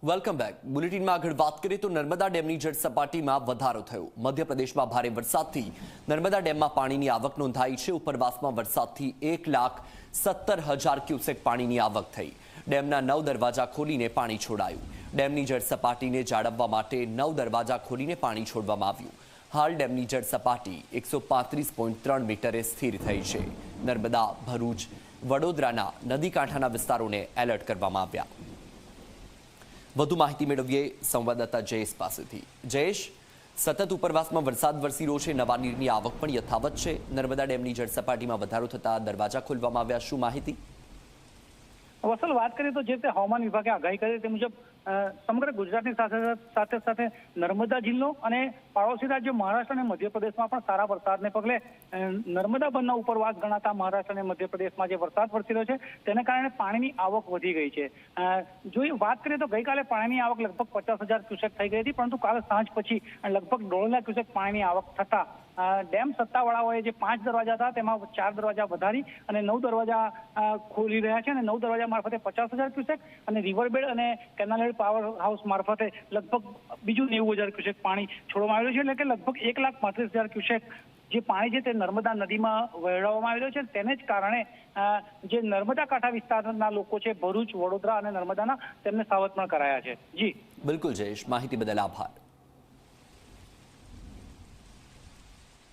Welcome back. બુલેટિનમાં આગળ વાત કરીએ તો નર્મદા ડેમની જળ સપાટીમાં વધારો થયો. મધ્યપ્રદેશમાં ભારે વરસાદથી નર્મદા ડેમમાં પાણીની આવક નોંધાઈ છે. ઉપરવાસમાં વરસાદથી 1,17,000 ક્યુસેક પાણીની આવક થઈ. ડેમના 9 દરવાજા ખોલીને પાણી છોડાયું. ડેમની જળ સપાટીને જાળવવા માટે 9 દરવાજા ખોલીને પાણી છોડવામાં આવ્યું. હાલ ડેમની જળ સપાટી 135.3 મીટરે સ્થિર થઈ છે. નર્મદા, ભરૂચ, વડોદરાના નદી કાંઠાના વિસ્તારોને એલર્ટ કરવામાં આવ્યા. વધુ માહિતી મેળવીએ સંવાદદાતા જયેશ પાસેથી. જયેશ, સતત ઉપરવાસમાં વરસાદ વરસી રહ્યો છે, નવા નીરની આવક પણ યથાવત છે. નર્મદા ડેમની જળ સપાટીમાં વધારો થતા દરવાજા ખોલવામાં આવ્યા. શું માહિતી? વસલ, વાત કરીએ તો જે તે હવામાન વિભાગે આગાહી કરી તે મુજબ સમગ્ર ગુજરાતની સાથે નર્મદા જિલ્લો અને પાડોશી રાજ્યો મહારાષ્ટ્ર અને મધ્યપ્રદેશમાં પણ સારા વરસાદને પગલે નર્મદા બંધના ઉપરવાસ ગણાતા મહારાષ્ટ્ર અને મધ્યપ્રદેશમાં જે વરસાદ વરસી રહ્યો છે તેને કારણે પાણીની આવક વધી ગઈ છે. જો વાત કરીએ તો ગઈકાલે પાણીની આવક લગભગ 50,000 ક્યુસેક થઈ ગઈ હતી, પરંતુ કાલે સાંજ પછી લગભગ 1.5 લાખ ક્યુસેક પાણીની આવક થતા ડેમ સત્તાવાળાઓએ જે 5 દરવાજા હતા તેમાં 4 દરવાજા વધારી અને 9 દરવાજા ખોલી રહ્યા છે. અને 9 દરવાજા મારફતે 50,000 ક્યુસેક અને રિવરબેડ અને કેનાલ પાવર હાઉસ મારફતે લગભગ બીજું 90,000 ક્યુસેક પાણી છોડવામાં આવ્યું છે. એટલે કે લગભગ 1,35,000 ક્યુસેક જે પાણી છે તે નર્મદા નદીમાં વહેવડાવવામાં આવેલું છે. તેને જ કારણે જે નર્મદા કાંઠા વિસ્તારના લોકો છે, ભરૂચ, વડોદરા અને નર્મદાના, તેમને સાવધ પણ કરાયા છે. જી બિલકુલ જયેશ, માહિતી બદલ આભાર.